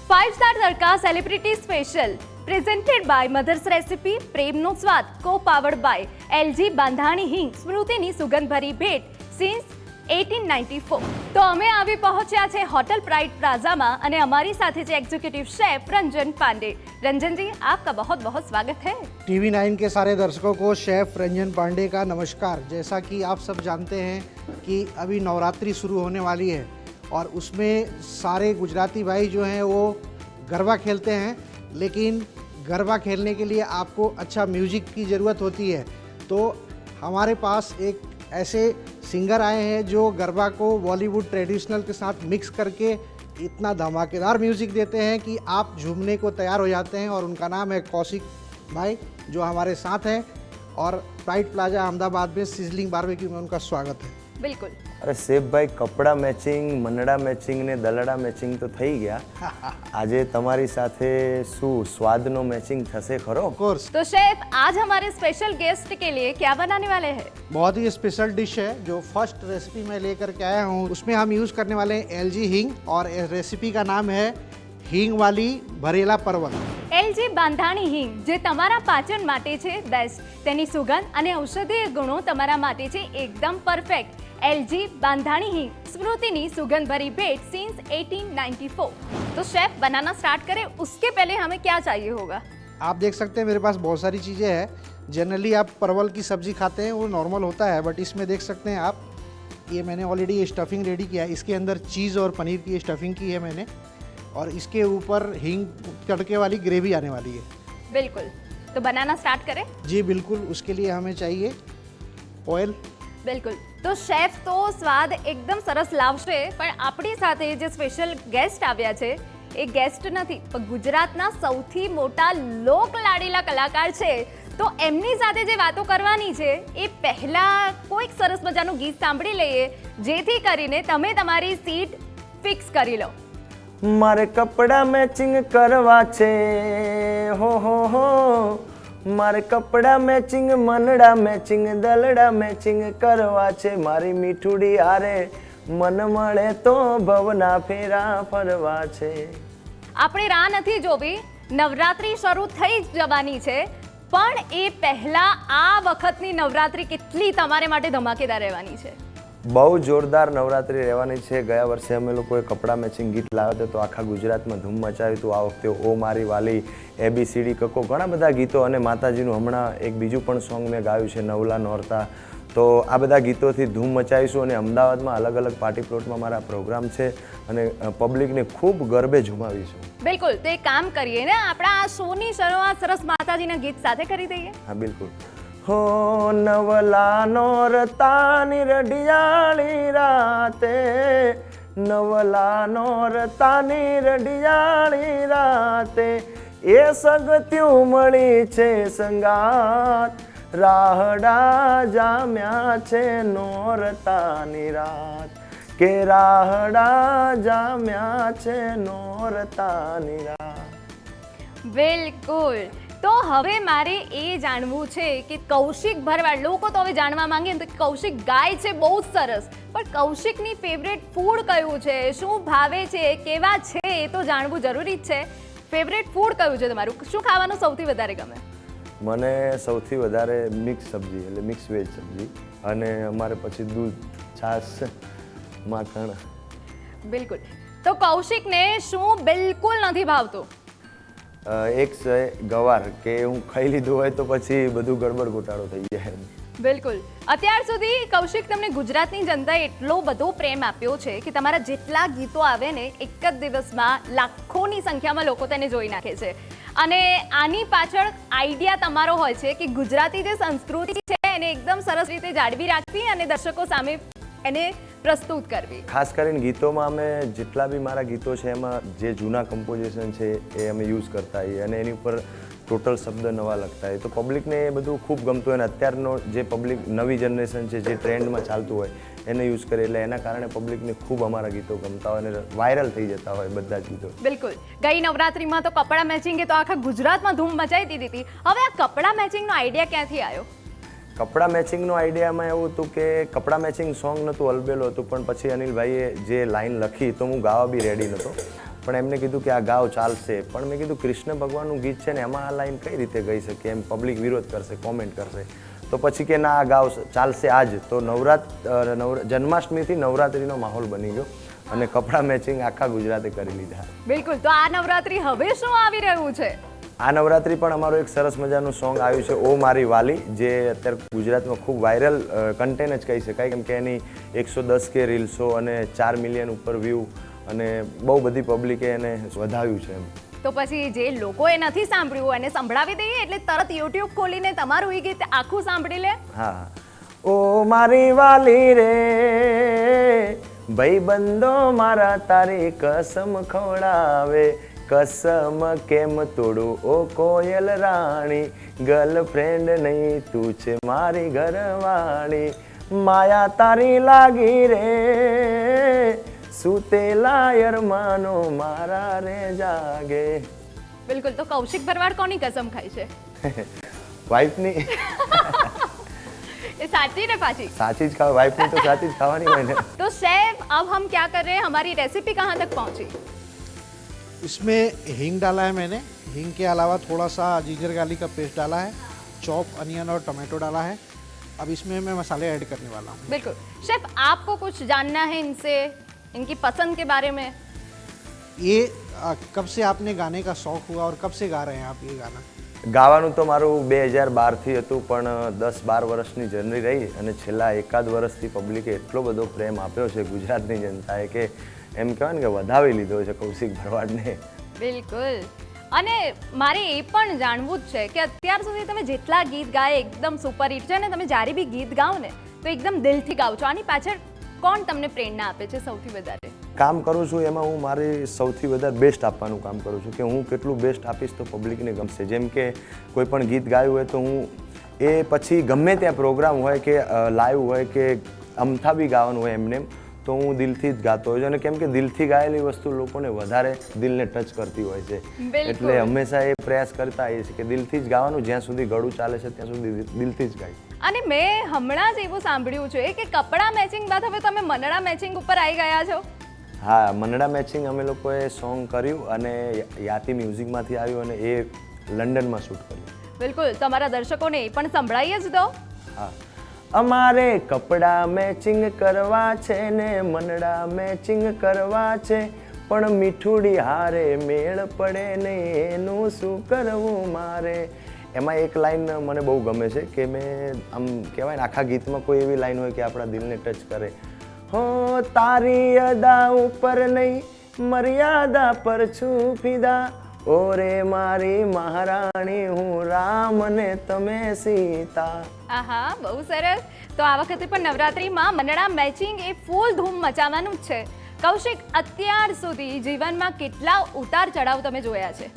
5 star tadka celebrity special presented by mothers recipe પ્રેમનો સ્વાદ co powered by LG બાંધાણી હિંગ સ્મૃતિની સુગંધભરી ભેટ સિન્સ 1894। તો અમે આવી પહોંચ્યા છે હોટલ प्राइड प्लाजा में અને અમારી સાથે છે एग्जीक्यूटिव शेफ रंजन पांडे। रंजन जी, आपका बहुत बहुत स्वागत है। टीवी 9 के सारे दर्शकों को शेफ रंजन पांडे का नमस्कार। जैसा कि आप सब जानते हैं कि अभी नवरात्रि शुरू होने वाली है और उसमें सारे गुजराती भाई जो हैं वो गरबा खेलते हैं, लेकिन गरबा खेलने के लिए आपको अच्छा म्यूजिक की ज़रूरत होती है। तो हमारे पास एक ऐसे सिंगर आए हैं जो गरबा को बॉलीवुड ट्रेडिशनल के साथ मिक्स करके इतना धमाकेदार म्यूज़िक देते हैं कि आप झूमने को तैयार हो जाते हैं। और उनका नाम है कौशिक भाई, जो हमारे साथ हैं और प्राइड प्लाजा अहमदाबाद में सिजलिंग बारबेक्यू में उनका स्वागत है। बिल्कुल। अरे सेफ भाई, कपड़ा मैचिंग, मनड़ा मैचिंग ने दलड़ा मैचिंग तो થઈ ગયા। આજે તમારી સાથે શું સ્વાદનો મેચિંગ થશે ખરો? Of course. तो शेफ, आज हमारे स्पेशल गेस्ट के लिए क्या बनाने वाले हैं? बहुत ही स्पेशल डिश है जो फर्स्ट रेसिपी मैं लेकर के आया हूँ। उसमें हम यूज़ करने वाले हैं एलजी हींग और रेसिपी का नाम है हींग वाली भरेला परवल। એલજી બાંધાણી હિંગ જે તમારા પાચન માટે છે બેસ્ટ, તેની સુગંધ અને ઔષધીય ગુણો તમારા માટે છે एकदम परफेक्ट। एलजी बांधाणी हींग स्मृतिनी सुगंध भरी भेंट सिंस 1894। तो शेफ बनाना स्टार्ट करें, उसके पहले हमें क्या चाहिए होगा? आप देख सकते हैं मेरे पास बहुत सारी चीज़ें हैं। जनरली आप परवल की सब्ज़ी खाते हैं वो नॉर्मल होता है, बट इसमें देख सकते हैं आप, ये मैंने ऑलरेडी ये स्टफिंग रेडी किया है। इसके अंदर चीज़ और पनीर की स्टफिंग की है मैंने, और इसके ऊपर हींग तड़के वाली ग्रेवी आने वाली है। बिल्कुल। तो बनाना स्टार्ट करें? जी बिल्कुल। उसके लिए हमें चाहिए ऑयल। बिल्कुल। तो शेफ तो स्वाद एकदम सरस लावशे, पण आपणी साथे जे स्पेशल गेस्ट આવ્યા છે એ गेस्ट નથી, પણ ગુજરાતના સૌથી મોટા લોક લાડીલા કલાકાર છે। તો એમની સાથે જે વાતો કરવાની છે એ પહેલા કોઈક સરસ મજાનું ગીત સાંભળી લઈએ, જેથી કરીને તમે તમારી સીટ ફિક્સ કરી લો। મારે કપડા મેચિંગ કરવા છે, હો મારે કપડા મેચિંગ, મનડા મેચિંગ, દલડા મેચિંગ કરવા છે। મારી મીઠુડી હારે મન મળે તો ભવના ફેરા ફરવા છે। આપણે રાહ નથી જોવી, નવરાત્રી શરૂ થઈ જવાની છે, પણ એ પહેલા આ વખતની નવરાત્રી કેટલી તમારે માટે ધમાકેદાર રહેવાની છે? બહુ જોરદાર નવરાત્રિ રહેવાની છે। ગયા વર્ષે અમે લોકોએ કપડા મેચિંગ ગીત લાવ્યા હતા તો આખા ગુજરાતમાં ધૂમ મચાવી હતું। આ વખતે ઓ મારી વાલી, ABCD કકો, ઘણા બધા ગીતો, અને માતાજીનું હમણાં એક બીજું પણ સોંગ મેં ગાયું છે નવલા નોરતા। તો આ બધા ગીતોથી ધૂમ મચાવીશું અને અમદાવાદમાં અલગ અલગ પાર્ટી પ્લોટમાં મારા પ્રોગ્રામ છે અને પબ્લિકને ખૂબ ગરબે ઝુમાવીશું। બિલકુલ। તો એક કામ કરીએ ને, આપણા આ શોની શરૂઆત સરસ માતાજીના ગીત સાથે કરી દઈએ। હા બિલકુલ। हो नवला नोरतानी रडियाली राते, नवला नोरतानी रडियाली राते, ए सगत्यूं मळी छे संगात, राहडा जाम्या छे नोरतानी रात, के राहडा जाम्या छे नोरतानी रात। બિલકુલ। તો હવે મારે એ જાણવું છે કે કૌશિક ભરવાડ, લોકો તો હવે જાણવા માંગે ને તો કૌશિક ગાય છે બહુ જ સરસ, પણ કૌશિકની ફેવરેટ ફૂડ કયું છે, શું ભાવે છે, કેવા છે, એ તો જાણવું જરૂરી જ છે। ફેવરેટ ફૂડ કયું છે તમારું? શું ખાવાનું સૌથી વધારે ગમે? મને સૌથી વધારે મિક્સ સબ્જી, એટલે મિક્સ વેજ સબ્જી, અને અમારે પછી દૂધ, છાશ, માખણ। બિલકુલ। તો કૌશિકને શું બિલકુલ નથી ભાવતું? એક છે ગવાર, કે હું ખાઈ લીધું હોય તો પછી બધું ગડબડ ગોટાળો થઈ જાય। બિલકુલ। અત્યાર સુધી કૌશિક, તમને ગુજરાતની જનતાએ એટલો બધો પ્રેમ આપ્યો છે કે તમારા જેટલા ગીતો આવે ને એક જ દિવસમાં લાખોની સંખ્યામાં લોકો તેને જોઈ નાખે છે, અને આની પાછળ આઈડિયા તમારો હોય છે કે ગુજરાતી જે સંસ્કૃતિ છે એને એકદમ સરસ રીતે જાળવી રાખવી અને દર્શકો સામે એને પ્રસ્તુત કરવી। ખાસ કરીને ગીતોમાં અમે જેટલા બી મારા ગીતો છે એમાં જે જૂના કમ્પોઝિશન છે એ અમે યુઝ કરતા હોઈએ અને એની ઉપર ટોટલ શબ્દ નવા લખતા હોય, તો પબ્લિકને એ બધું ખૂબ ગમતું હોય, અને અત્યારનો જે પબ્લિક નવી જનરેશન છે જે ટ્રેન્ડમાં ચાલતું હોય એને યુઝ કરે, એટલે એના કારણે પબ્લિકને ખૂબ અમારા ગીતો ગમતા હોય અને વાયરલ થઈ જતા હોય બધા જ ગીતો। બિલકુલ। ગઈ નવરાત્રીમાં તો કપડા મેચિંગે તો આખા ગુજરાતમાં ધૂમ મચાવી દીધી હતી। હવે આ કપડા મેચિંગનો આઈડિયા ક્યાંથી આવ્યો? કપડા મેચિંગનો આઈડિયામાં એવું હતું કે કપડા મેચિંગ સોંગ નહોતું, અલબેલો હતું, પણ પછી અનિલભાઈએ જે લાઈન લખી તો હું ગાવા બી રેડી નહોતો, પણ એમને કીધું કે આ ગાવ ચાલશે, પણ મેં કીધું કૃષ્ણ ભગવાનનું ગીત છે ને એમાં આ લાઈન કઈ રીતે ગઈ શકે, એમ પબ્લિક વિરોધ કરશે, કોમેન્ટ કરશે. તો પછી કે ના આ ગાવ ચાલશે આજ. તો જન્માષ્ટમીથી નવરાત્રિનો માહોલ બની ગયો અને કપડાં મેચિંગ આખા ગુજરાતે કરી લીધા. બિલકુલ. તો આ નવરાત્રી હવે શું આવી રહ્યું છે? આ નવરાત્રી પણ અમારું એક સરસ મજાનું સોંગ આવ્યું છે ઓ મારી વાલી, જે અત્યારે ગુજરાતમાં ખૂબ વાયરલ કન્ટેન્ટ જ કહી શકાય, કેમ કે એની 110K રીલ્સો અને 4 મિલિયન ઉપર વ્યૂ અને બહુ બધી પબ્લિકે એને વધાવ્યું છે એમ. તો પછી જે લોકોએ નથી સાંભળ્યું એને સંભળાવી દઈએ, એટલે તરત યુટ્યુબ ખોલીને તમારું એ ગીત આખું સાંભળી લે. હા. ઓ મારી વાલી રે ભાઈબંધો મારા તારી કસમ ખવડાવે, કસમ કેમ તોડું ઓ કોયલ રાણી, ગર્લફ્રેન્ડ નહીં તું છે મારી ઘરવાળી, માયા તારી લાગી રે સુતેલા અરમાનો મારા રે જાગે. બિલકુલ. તો કૌશિક ભરવાડ કોની કસમ ખાય છે? વાઈફની. એ સાચી ને પાછી? સાચી જ ખાવ, વાઈફની તો સાચી જ ખાવાની હોય ને. तो शेफ अब हम क्या कर रहे हैं, हमारी रेसिपी कहाँ तक पहुंची? इसमें हींग डाला है मैंने, हींग के अलावा थोड़ा सा जिंजर गार्लिक का पेस्ट डाला है, चॉप अनियन और टमाटो डाला है. अब इसमें मैं मसाले ऐड करने वाला हूँ. बिल्कुल. शेफ आपको कुछ जानना है इनसे, इनकी पसंद के बारे में? ये कब से आपने गाने का शौक हुआ और कब से गा रहे हैं आप ये गाना? ગાવાનું તો મારું 2012થી હતું, પણ 10-12 વર્ષની જર્ની રહી અને છેલ્લા એકાદ વર્ષથી પબ્લિકે એટલો બધો પ્રેમ આપ્યો છે ગુજરાતની જનતાએ કે એમ કહેવાય ને કે વધાવી લીધો છે કૌશિક ભરવાડને. બિલકુલ. અને મારે એ પણ જાણવું જ છે કે અત્યાર સુધી તમે જેટલા ગીત ગાય એકદમ સુપર હિટ છે, ને તમે જ્યારે બી ગીત ગાઓ ને તો એકદમ દિલથી ગાઓ છો. આની પાછળ કોણ તમને પ્રેરણા આપે છે સૌથી વધારે? કામ કરું છું એમાં હું મારી સૌથી વધારે બેસ્ટ આપવાનું કામ કરું છું, કે હું કેટલું બેસ્ટ આપીશ તો પબ્લિકને ગમશે. જેમ કે કોઈ પણ ગીત ગાયું હોય તો હું એ પછી ગમે ત્યાં પ્રોગ્રામ હોય કે લાઈવ હોય કે અમથા બી ગાવાનું હોય એમને તો હું દિલથી જ ગાતો હોય છું. અને કેમ કે દિલથી ગાયેલી વસ્તુ લોકોને વધારે દિલને ટચ કરતી હોય છે, એટલે હંમેશા એ પ્રયાસ કરતા એ છે કે દિલથી જ ગાવાનું, જ્યાં સુધી ગળું ચાલે છે ત્યાં સુધી દિલથી જ ગાય. અને મેં હમણાં જ એવું સાંભળ્યું છે કે કપડા મેચિંગ બાદ હવે તમે મનડા મેચિંગ ઉપર આવી ગયા છો. હા, મનડા મેચિંગ અમે લોકોએ સોંગ કર્યું અને યાતિ મ્યુઝિકમાંથી આવ્યું અને એ લંડનમાં શૂટ કર્યું. બિલકુલ. તમારા દર્શકોને એ પણ સંભળાઈએ જ દો. હા. અમારે કપડા મેચિંગ કરવા છે ને મનડા મેચિંગ કરવા છે, પણ મીઠુડી હારે મેળ પડે ને એનું શું કરવું મારે. એમાં એક લાઈન મને બહુ ગમે છે કે મેં આમ કહેવાય ને આખા ગીતમાં કોઈ એવી લાઈન હોય કે આપણા દિલને ટચ કરે. હો તારી અદા ઉપર નહીં મર્યાદા પર છું ફિદા, ઓરે મારી મહારાણી હું રામ ને તમે સીતા. આહા, બહુ સરસ. તો આ વખતે પણ નવરાત્રીમાં મનડા મેચિંગ એ ફૂલ ધૂમ મચાવવાનું જ છે. કૌશિક, અત્યાર સુધી જીવનમાં કેટલા ઉતાર ચઢાવ તમે જોયા છે?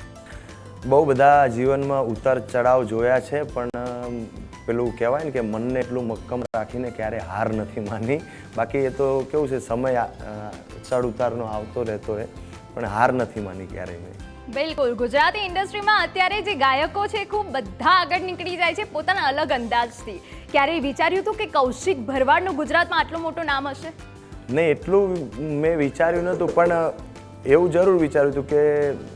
બહુ બધા જીવનમાં ઉતાર ચઢાવ જોયા છે, પણ પેલું કહેવાય ને કે મનને એટલું મક્કમ રાખીને ક્યારે હાર નથી માની. બાકી એ તો કેવું છે, સમય ચડ ઉતારનો આવતો રહેતો હોય, પણ હાર નથી માની ક્યારેય મેં. બિલકુલ. ગુજરાતી ઇન્ડસ્ટ્રીમાં અત્યારે જે ગાયકો છે ખૂબ બધા આગળ નીકળી જાય છે પોતાના અલગ અંદાજથી. ક્યારેય વિચાર્યું હતું કે કૌશિક ભરવાડનું ગુજરાતમાં આટલું મોટું નામ હશે? નહીં, એટલું મેં વિચાર્યું નહોતું, પણ એવું જરૂર વિચાર્યું હતું કે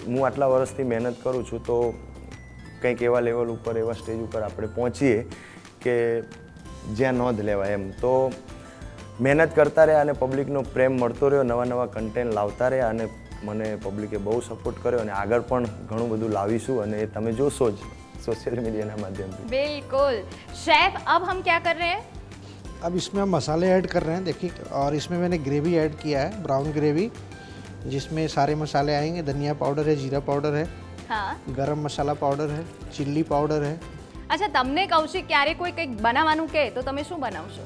હું આટલા વર્ષથી મહેનત કરું છું તો કંઈક એવા લેવલ ઉપર, એવા સ્ટેજ ઉપર આપણે પહોંચીએ કે જ્યાં નોંધ લેવાય એમ. તો મહેનત કરતા રહ્યા અને પબ્લિકનો પ્રેમ મળતો રહ્યો, નવા નવા કન્ટેન્ટ લાવતા રહ્યા અને મને પબ્લિકે બહુ સપોર્ટ કર્યો અને આગળ પણ ઘણું બધું લાવીશું અને એ તમે જોશો જ सोशल मीडिया ना माध्यम से. बिल्कुल. शेफ, अब हम क्या कर रहे हैं? अब इसमें हम मसाले ऐड कर रहे हैं, देखिए. और इसमें मैंने ग्रेवी ऐड किया है, ब्राउन ग्रेवी, जिसमें सारे मसाले आएंगे. धनिया पाउडर है, जीरा पाउडर है, हाँ, गरम मसाला पाउडर है, चिल्ली पाउडर है. અચ્છા, તમને કૌશિક ક્યારે કોઈ કંઈક બનાવવાનું કહે તો તમે શું બનાવશો?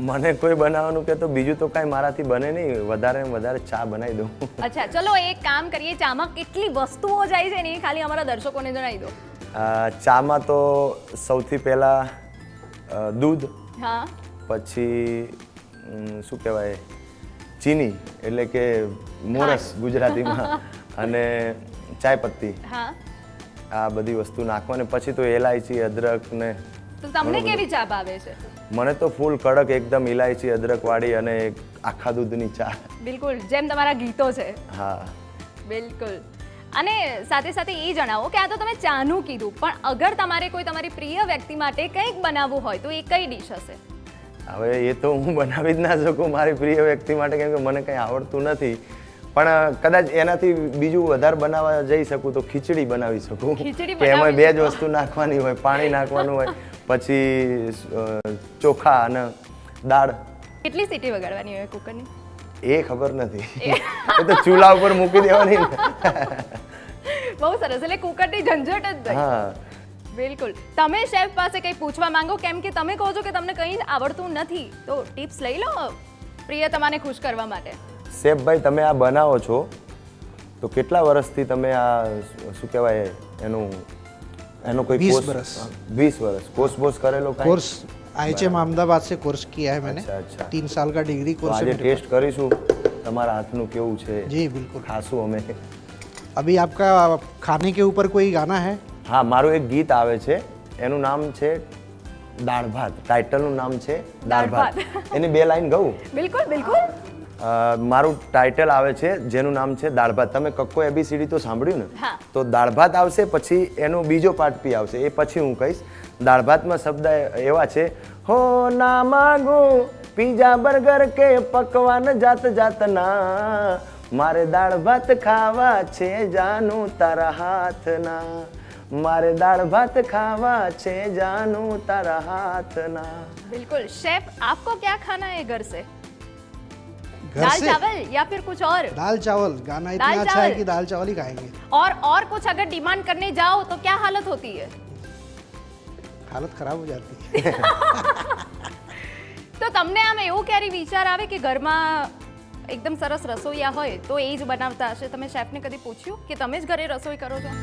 મને કોઈ બનાવવાનું કે તો બીજું તો કાંઈ મારાથી બને નહીં, વધારે ને વધારે ચા બનાવી દઉં. અચ્છા, ચલો એક કામ કરીએ. ચામાં કેટલી વસ્તુઓ જાય છે ને એ ખાલી અમારા દર્શકોને જણાવી દો. ચામાં તો સૌથી પહેલાં દૂધ, હા, પછી શું કહેવાય ચીની એટલે કે મોરસ ગુજરાતીમાં, અને ચાય પત્તી, હા, આ બધી વસ્તુ નાખવાની. પછી તો એલાયચી, અદરક ને. તો તમને કેવી ચા ભાવે છે? મને તો ફૂલ કડક એકદમ ઇલાયચી અદરક વાળી અને આખા દૂધની ચા. બિલકુલ, જેમ તમારા ગીતો છે. હા, બિલકુલ. અને સાથે સાથે એ જણાવો કે આ તો તમે ચાનું કીધું, પણ અગર તમારે કોઈ તમારી પ્રિય વ્યક્તિ માટે કંઈક બનાવવું હોય તો એ કઈ ડીશ હશે? હવે એ તો હું બનાવી જ ના શકું મારી પ્રિય વ્યક્તિ માટે, કેમ કે મને કંઈ આવડતું નથી. પણ કદાચ એનાથી બીજું વધારે બનાવવા જઈ શકું તો ખીચડી બનાવી શકું. ખીચડી કે એમાં બનાવી 2 જ વસ્તુ નાખવાની હોય, પાણી નાખવાનું હોય, પછી ચોખા અને દાળ. કેટલી સીટી વગાડવાની હોય કુકરની? એ ખબર નથી, એ તો ચૂલા ઉપર મૂકી દેવાની ને. બહુ સરસ, એટલે કુકરની ઝંઝટ જ નહીં. હા, બિલકુલ. તમે શેફ પાસે કંઈ પૂછવા માંગો, કેમ કે તમે કહો છો કે તમને કંઈ આવડતું નથી, તો ટિપ્સ લઈ લો પ્રિયતમાને ખુશ કરવા માટે. શેફભાઈ તમે આ બનાવો છો તો કેટલા વર્ષથી તમે આ શું કહેવાય એનો કોઈ 20 વર્ષ. 20 વર્ષ कोर्स बोस करेलो काई? कोर्स IHM अहमदाबाद से कोर्स किया है मैंने. अच्छा. 3 साल का डिग्री तो कोर्स आज है मेरे टेस्ट કરીશું તમારા હાથનું કેવું છે. जी बिल्कुल. ખાશું અમે. अभी आपका खाने के ऊपर कोई गाना है? હા, મારું એક ગીત આવે છે, એનું નામ છે દાળ ભાત. ટાઇટલનું નામ છે દાળ ભાત. એની 2 લાઈન ગાઉં? બિલકુલ બિલકુલ. મારું ટાઇટલ આવે છે જેનું નામ છે દાળ ભાત. તમે કક્કો ABCD તો સાંભળ્યું ને? હા. તો દાળ ભાત આવશે, પછી એનો બીજો પાર્ટ બી આવશે, એ પછી હું કહીશ. દાળ ભાતમાં શબ્દ એવા છે, હો ના માગું પીઝા બર્ગર કે પકવાન જાત જાતના, મારે દાળ ભાત ખાવા છે જાનું તારા હાથના, મારે દાળ ભાત ખાવા છે જાનું તારા હાથના. बिल्कुल. शेफ आपको क्या खाना है घर से? घर दाल से चावल या फिर कुछ और? दाल चावल. गाना इतना दाल अच्छा है चावल. कि दाल चावल ही खाएंगे. और कुछ अगर डिमांड करने जाओ तो क्या हालत होती है? हालत खराब हो जाती है. તો તમને આમ એવું ક્યારે વિચાર આવે કે ઘરમાં એકદમ સરસ રસોઈયા હોય તો એ જ બનાવતા હશે? તમે શેફને કદી પૂછ્યું કે તમે જ ઘરે રસોઈ કરો છો?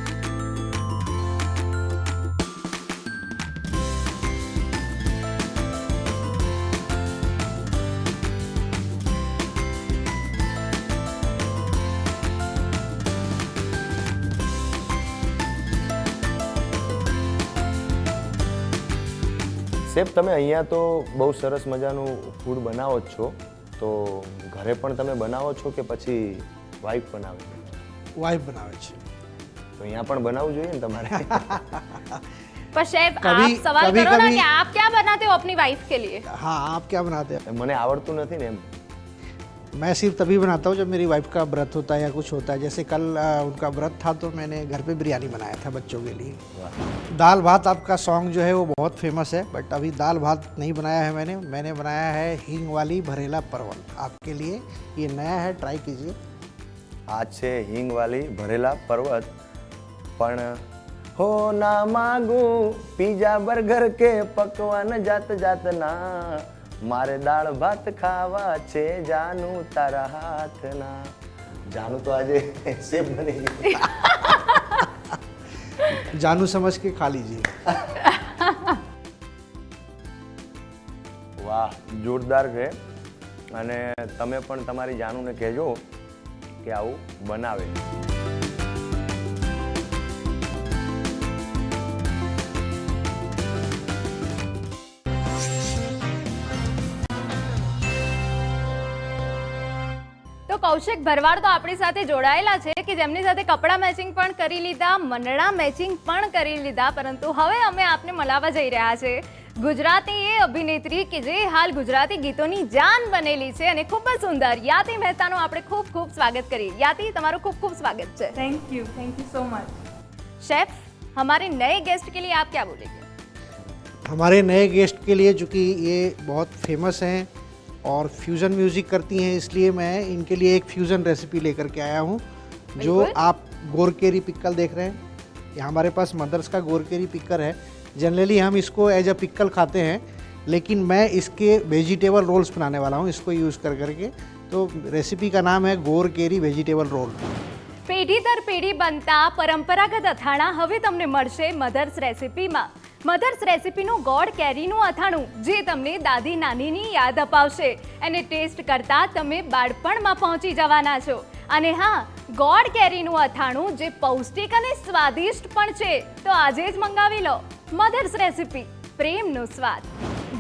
શેફ તમે અહીંયા તો બહુ સરસ મજાનું ફૂડ બનાવો જ છો, તો ઘરે પણ તમે બનાવો છો કે પછી વાઈફ બનાવે છે? वाइफ बनावे છે. તો અહીંયા પણ બનાવવું જોઈએ ને તમારે. पर शेफ कभी- आप सवाल कभी- करो ना कभी- कि आप क्या बनाते हो अपनी वाइफ के लिए? हाँ, आप क्या बनाते हैं? મને આવડતું નથી ને એમ. मैं सिर्फ तभी बनाता हूँ जब मेरी वाइफ का व्रत होता है या कुछ होता है. जैसे कल उनका व्रत था तो मैंने घर पे बिरयानी बनाया था बच्चों के लिए. दाल भात आपका सॉन्ग जो है वो बहुत फेमस है, बट अभी दाल भात नहीं बनाया है मैंने बनाया है हींग वाली भरेला परवल. आपके लिए ये नया है, ट्राई कीजिए. આ છે હિંગવાલી ભરેલા પર્વત. પણ હો ના માગું પીઝા બર્ગર કે પકવાન જાત જાતના, મારે દાળ ભાત ખાવા છે જાનું તારા હાથના. જાનું તો આજે શેફ બની ગયું. जानू समझ के खा लीजिए. વાહ, જોરદાર છે. અને તમે પણ તમારી જાનુને કહેજો કે આવું બનાવે. તો કૌશિક ભરવાડ તો આપણી સાથે જોડાયેલા છે કે જેમની સાથે કપડા મેચિંગ પણ કરી લીધા, મંડળા મેચિંગ પણ કરી લીધા, પરંતુ હવે અમે આપને મળાવવા જઈ રહ્યા છે ગુજરાતી એ અભિનેત્રી કે જે હાલ ગુજરાતી ગીતોની જાન બનેલી છે અને ખૂબ જ સુંદર યાતિ મહેતાનું આપણે ખૂબ ખૂબ સ્વાગત કરીએ. યાતિ, તમારું ખૂબ ખૂબ સ્વાગત છે. Thank you so much. Chef, हमारे नए गेस्ट के लिए आप क्या बोलेंगे? हमारे नए गेस्ट के लिए, चूँकि ये बहुत फेमस हैं और फ्यूज़न म्यूज़िक करती हैं, इसलिए मैं इनके लिए एक फ्यूज़न रेसिपी लेकर के आया हूँ. जो बिल्कुल. आप गोरकेरी पिक्कल देख रहे हैं, ये हमारे पास मदर्स का गोरकेरी पिक्कल है. जनरली हम इसको एज अ पिक्कल खाते हैं, लेकिन मैं इसके वेजिटेबल रोल्स बनाने वाला हूँ इसको यूज़ कर करके. तो रेसिपी का नाम है गोरकेरी वेजिटेबल रोल. પેઢી દર પેઢી બનતા પરંપરાગત અથાણા હવે તમને મળશે મધર્સ રેસિપીમાં. મધર્સ રેસિપીનું ગોળ કેરીનું અથાણું જે તમને દાદી નાનીની યાદ અપાવશે અને ટેસ્ટ કરતા તમે બાળપણમાં પહોંચી જવાના છો. અને હા, ગોળ કેરીનું અથાણું જે પૌષ્ટિક અને સ્વાદિષ્ટ પણ છે, તો આજે જ મંગાવી લો મધર્સ રેસિપી, પ્રેમનો સ્વાદ.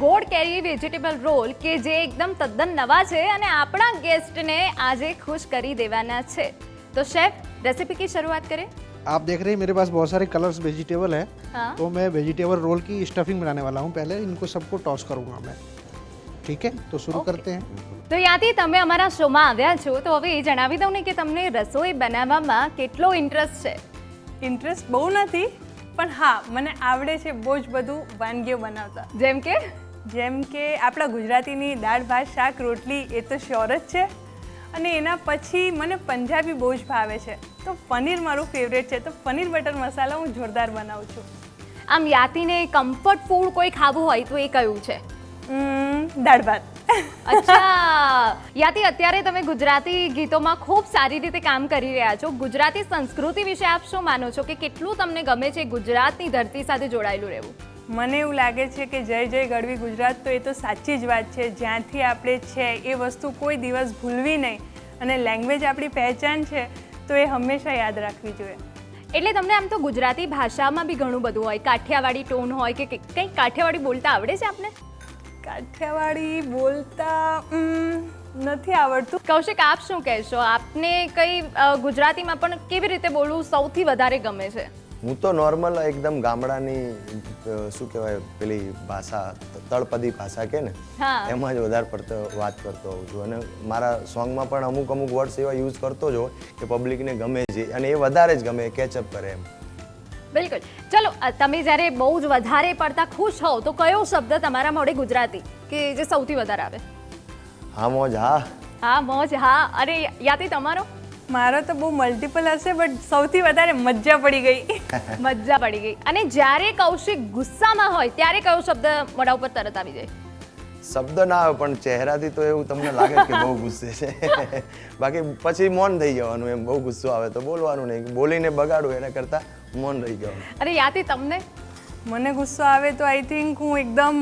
ગોળ કેરી વેજીટેબલ રોલ કે જે એકદમ તદ્દન નવા છે અને આપણા ગેસ્ટને આજે ખુશ કરી દેવાના છે. તો શેફ, रेसिपी की शुरुआत करें। आप देख रहे हैं मेरे पास बहुत सारे कलर्स वेजिटेबल है, हाँ। तो मैं वेजिटेबल रोल की स्टफिंग बनाने वाला हूँ। पहले इनको सबको टॉस करूँगा मैं, ठीक है? तो शुरू करते हैं। તો યાથી તમે અમારા શોમાં આવ્યા છો તો હવે એ જણાવી દઉં ને કે તમને રસોઈ બનાવવામાં કેટલો ઇન્ટરેસ્ટ છે? ઇન્ટરેસ્ટ બહુ નથી, પણ હા મને આવડે છે બહુ જ બધું વાનગીઓ બનાવતા. જેમ કે આપણા ગુજરાતીની દાળ ભાત શાક રોટલી એ તો શ્યોર જ છે, અને એના પછી મને પંજાબી બહુ જ ભાવે છે, તો પનીર મારું ફેવરેટ છે, તો પનીર બટર મસાલા હું જોરદાર બનાવું છું. આમ યાતીને કમ્ફર્ટ ફૂડ કોઈ ખાવું હોય તો એ કયું છે? દાળ ભાત. અચ્છા, યાતી અત્યારે તમે ગુજરાતી ગીતોમાં ખૂબ સારી રીતે કામ કરી રહ્યા છો. ગુજરાતી સંસ્કૃતિ વિશે આપ શું માનો છો કે કેટલું તમને ગમે છે ગુજરાતની ધરતી સાથે જોડાયેલું રહેવું? મને એવું લાગે છે કે જય જય ગઢવી ગુજરાત, તો એ તો સાચી જ વાત છે. જ્યાંથી આપણે છે એ વસ્તુ કોઈ દિવસ ભૂલવી નહીં, અને લેંગ્વેજ આપણી પહેચાન છે તો એ હંમેશા યાદ રાખવી જોઈએ. એટલે તમને આમ તો ગુજરાતી ભાષામાં બી ઘણું બધું હોય, કાઠિયાવાડી ટોન હોય કે કંઈક કાઠિયાવાડી બોલતા આવડે છે આપને? કાઠિયાવાડી બોલતા નથી આવડતું. કૌશિક, આપ શું કહેશો? આપને કઈ ગુજરાતીમાં પણ કેવી રીતે બોલવું સૌથી વધારે ગમે છે? હું તો નોર્મલ એકદમ ગામડાની શું કહેવાય પેલી ભાષા, તળપદી ભાષા કે ને, હા. એમાં જ વધારે પડતો વાત કરતો હોઉં છું. અને મારા સોંગમાં પણ અમુક વર્ડ્સ એવા યુઝ કરતો જ હોય કે પબ્લિકને ગમે છે, અને એ વધારે જ ગમે, કેચઅપ કરે એમ. બિલકુલ. ચલો, તમે જ્યારે બહુ જ વધારે પડતા ખુશ હોવ તો કયો શબ્દ તમારા મોઢે ગુજરાતી કે જે સૌથી વધારે આવે? હા મોજ હા. હા મોજ હા. અરે યાતી તમારો? મારો તો બહુ મલ્ટિપલ હશે, બટ સૌથી વધારે મજા પડી ગઈ. મજા પડી ગઈ. અને જ્યારે કૌશિક ગુસ્સામાં હોય ત્યારે કયો શબ્દ મોઢા ઉપર તરત આવી જાય? શબ્દ ના આવે, પણ ચહેરાથી તો એવું તમને લાગે કે બહુ ગુસ્સે છે. બાકી પછી મૌન થઈ જવાનું. એમ બહુ ગુસ્સો આવે તો બોલવાનું નહીં, બોલીને બગાડવું એના કરતાં મૌન રહી જવાનું. અરે યાતી તમને? મને ગુસ્સો આવે તો આઈ થિંક હું એકદમ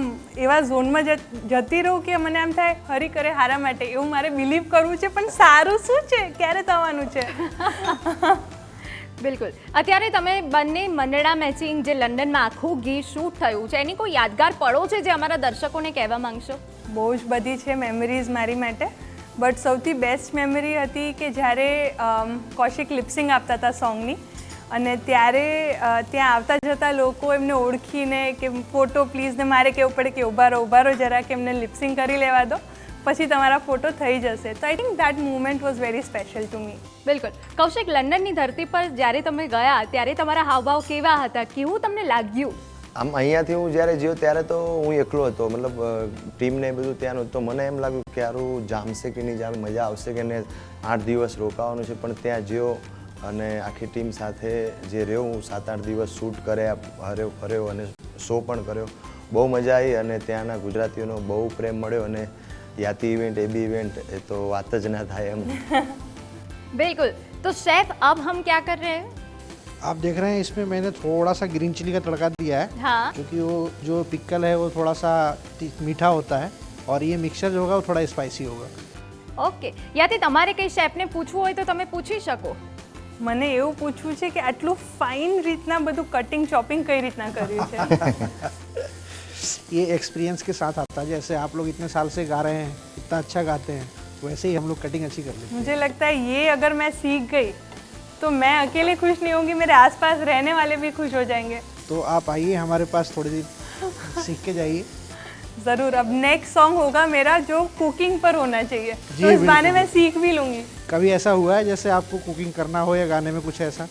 એવા ઝોનમાં જતી રહું કે મને આમ થાય હરી કરે હારા માટે, એવું મારે બિલીવ કરવું છે, પણ સારું શું છે, ક્યારે થવાનું છે. બિલકુલ. અત્યારે તમે બંને મંડળા મેચિંગ જે લંડનમાં આખું ગીત શૂટ થયું છે એની કોઈ યાદગાર પળો છે જે અમારા દર્શકોને કહેવા માંગશો? બહુ જ બધી છે મેમરીઝ મારી માટે, બટ સૌથી બેસ્ટ મેમરી હતી કે જ્યારે કૌશિક લિપસિંગ આપતા હતા સોંગની, અને ત્યારે ત્યાં આવતા જતા લોકો એમને ઓળખીને કે ફોટો પ્લીઝ, ને મારે કહેવું પડે કે ઊભા રહો જરા, કે એમને લિપસિંગ કરી લેવા દો, પછી તમારા ફોટો થઈ જશે. તો I think that moment was very special to me. બિલકુલ. કૌશિક, લંડનની ધરતી પર જ્યારે તમે ગયા ત્યારે તમારા હાવભાવ કેવા હતા? કેવું તમને લાગ્યું? આમ અહીંયાથી હું જ્યારે જ્યો ત્યારે તો હું એકલો હતો, મતલબ ટીમને બધું ત્યાંનું, તો મને એમ લાગ્યું કે સારું જામશે કે નહીં જામે, મજા આવશે કે નહીં, 8 દિવસ રોકાવાનું છે. પણ ત્યાં જ્યો અને આખી ટીમ સાથે જે રહ્યો હું, 7-8 દિવસ શૂટ કર્યા, ફર્યો અને શો પણ કર્યો, બહુ મજા આવી. અને ત્યાંના ગુજરાતીઓનો બહુ પ્રેમ મળ્યો, અને યાતી ઇવેન્ટ, એબી ઇવેન્ટ, એ તો વાત જ ના થાય એમ. बिल्कुल. तो शेफ अब हम क्या कर रहे हैं? आप देख रहे हैं इसमें मैंने थोड़ा सा ग्रीन चिली का तड़का दिया है, हाँ. क्योंकि वो जो पिकल है वो थोड़ा सा मीठा होता है, और ये मिक्सचर जो होगा वो थोड़ा स्पाइसी होगा. ઓકે. યાથી તમારે કઈ શેફને પૂછવું હોય તો તમે પૂછી શકો. મને એવું પૂછવું છે કે આટલું ફાઇન રીતના બધું કટિંગ ચોપિંગ કઈ રીતના કર્યું છે? ये एक्सपीरियंस के साथ आता है. जैसे आप लोग इतने साल से गा रहे हैं, इतना अच्छा गाते हैं, वैसे ही हम लोग कटिंग अच्छी कर लेते हैं. मुझे लगता है ये अगर मैं सीख गई तो मैं अकेले खुश नहीं होंगी, मेरे आसपास रहने वाले भी खुश हो जाएंगे. तो आप आइए हमारे पास, थोड़ी देर सीख के जाइए. ज़रूर. अब नेक्स्ट सॉन्ग होगा मेरा जो कुकिंग पर होना चाहिए, जी, तो इस बहाने बिल्कुल. मैं सीख भी लूँगी. कभी ऐसा हुआ है जैसे आपको कुकिंग करना हो या गाने में कुछ ऐसा?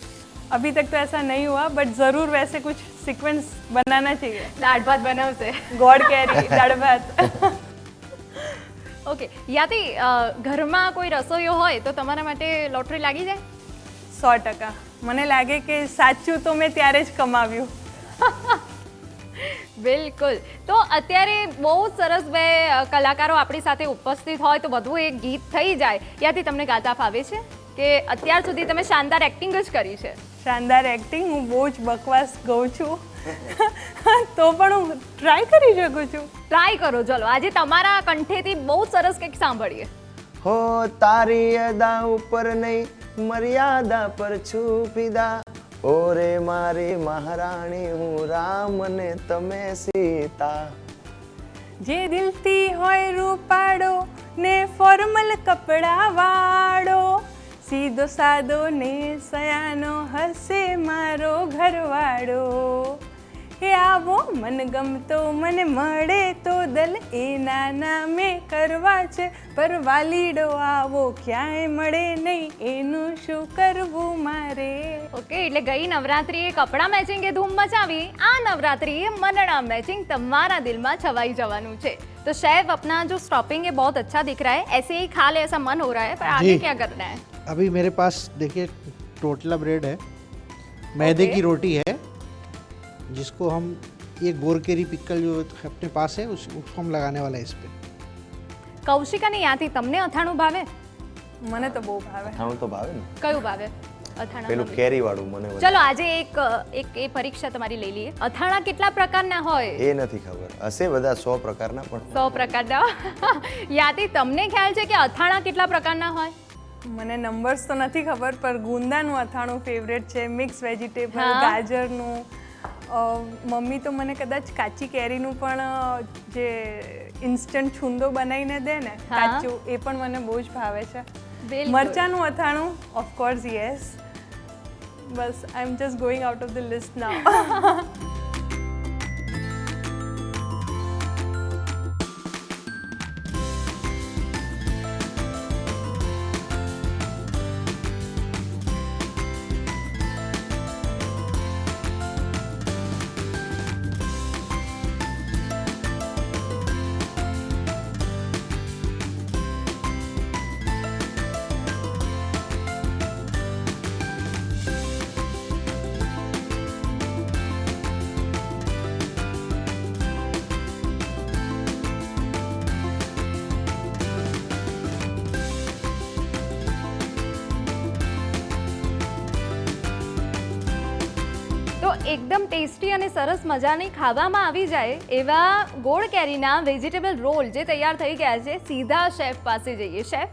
अभी तक तो ऐसा नहीं हुआ, बट ज़रूर वैसे कुछ सीक्वेंस बनाना चाहिए. દાળ ભાત બનાવશે. गॉड कैरी दाળ ભાત. ઓકે. યાતી, ઘરમાં કોઈ રસોઈયો હોય તો તમારા માટે લોટરી લાગી જાય? 100%. મને લાગે કે સાચું તો મેં ત્યારે જ કમાવ્યું. બિલકુલ. તો અત્યારે બહુ સરસ બે કલાકારો આપણી સાથે ઉપસ્થિત હોય તો બધું એક ગીત થઈ જાય. યાથી તમને ગાતા ફાવે છે કે અત્યાર સુધી તમે શાનદાર એક્ટિંગ જ કરી છે? શાનદાર એક્ટિંગ, હું બહુ જ બકવાસ ગાઉં છું, તો પણ હું ટ્રાય કરી શકું છું. ટ્રાય કરો. ચલો, આજે તમારા કંઠેથી બહુ સરસ કંઈક સાંભળીએ. હો તારી અદા ઉપર નહીં, મર્યાદા પર છુપીદા, ઓરે મારી મહારાણી હું રામ ને તમે સીતા. જે દિલથી હોય રૂપાડો ને ફોર્મલ કપડા વાળો, સીધો સાદો ને સયાનો હસે મારો ઘરવાળો, હે આવો મનગમતો મને મળે તો દલ એના નામે કરવા છે, પર વાલીડો આવો ક્યાંય મળે નહીં એનું શું કરવું મારે. ઓકે, એટલે ગઈ નવરાત્રીએ કપડાં મેચિંગે ધૂમ મચાવી, આ નવરાत्रि मनड़ा मैचिंग तुम्हारा दिल में छवाई जवानू છે. तो शेफ अपना जो स्टॉपिंग है बहुत अच्छा दिख रहा है, ऐसे ही खा ले ऐसा मन हो रहा है, पर आगे जी। क्या करना है? अभी मेरे पास देखिए टोटला ब्रेड है, मैदे की रोटी है, जिसको हम ये गोरकेरी पिक्कल जो अपने पास है उसको हम लगाने वाला है इस पे. કૌશિકાની યાદથી તમને અથાણું ભાવે? મને તો બહુ ભાવે. અથાણું તો ભાવે ને, કયું ભાવે? અથાણા પેલું કેરી વાળું મને વધારે. ચલો આજે એક એ પરીક્ષા તમારી લઈ લઈએ. અથાણા કેટલા પ્રકારના હોય? એ નથી ખબર, હશે બધા 100 પ્રકારના, પણ 100 પ્રકારના. યાદી તમને ખ્યાલ છે કે અથાણા કેટલા પ્રકારના હોય? મને નંબર્સ તો નથી ખબર, પણ ગુંદાનું અથાણું ફેવરેટ છે, મિક્સ વેજીટેબલ, હા. ગાજરનું. મમ્મી તો મને કદાચ કાચી કેરીનું પણ જે ઇન્સ્ટન્ટ છુંદો બનાવીને દે ને હા. કાચું, એ પણ મને બહુ જ ભાવે છે. બિલકુલ. મરચાનું અથાણું ઓફકોર્સ યસ. બસ I am just going out of the list now. તો એકદમ ટેસ્ટી અને સરસ મજાની ખાવામાં આવી જાય એવા ગોળ કેરીના વેજીટેબલ રોલ જે તૈયાર થઈ ગયા છે, સીધા શેફ પાસે જઈએ. शेफ,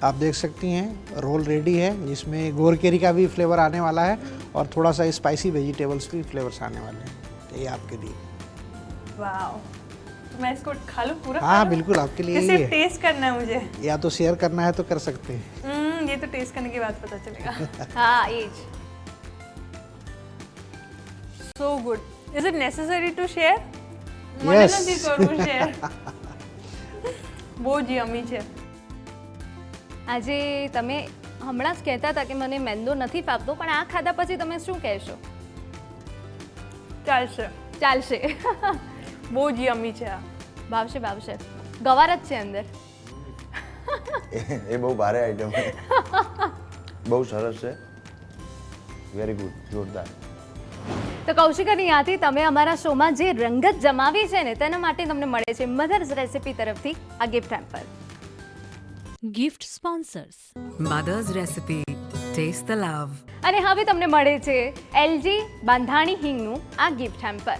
आप देख सकती हैं रोल रेडी है, जिसमें गोरकेरी का भी फ्लेवर आने वाला है और थोड़ा सा स्पाइसी वेजिटेबल्स भी फ्लेवर्स आने वाले हैं. तो ये आपके लिए. वाओ, मैं इसको खा लूँ पूरा? हाँ बिल्कुल, आपके लिए ही सिर्फ है. टेस्ट करना है मुझे. या तो शेयर करना है तो कर सकते हैं. ये तो टेस्ट करने के बाद पता चलेगा. હા એ જ. So good. Is it necessary to share? મને Yes. નથી કરવું શેર. બહુ જ યમી છે. આજે તમે હમણાં જ કહેતા હતા કે મને મેંદો નથી ફાવતો, પણ આ ખાધા પછી તમે શું કહેશો? ચાલશે. ચાલશે. બહુ જ યમી છે આ. ભાવશે ભાવશે. ગવાર જ છે અંદર. એ બહુ ભારે આઈટમ છે, બહુ સરસ છે, વેરી ગુડ, જોરદાર. તો કૌશિકાની યાદથી તમે અમારા શોમાં જે રંગત જમાવી છે ને તેના માટે તમને મળે છે મધર્સ રેસિપી તરફથી આ gift hamper. Gift sponsors. Mother's Recipe. Taste the love. અને હવે તમને મળે છે LG બાંધાણી હિંગનું આ ગિફ્ટ હેમ્પર.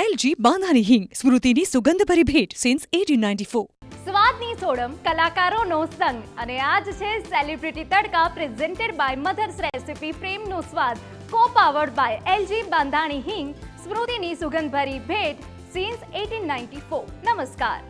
LG બાંધાણી હિંગ, સ્મૃતિની સુગંધભરી ભેટ સિન્સ 1894. સ્વાદની સોડમ, કલાકારોનો સંગ, અને આજ છે celebrity Tadka presented by mothers recipe. પ્રેમનો સ્વાદ કો પાવર્ડ બાય LG બાંધાણી હિંગ, સ્મૃતિની સુગંધભરી ભેટ સિન્સ 1894. નમસ્કાર.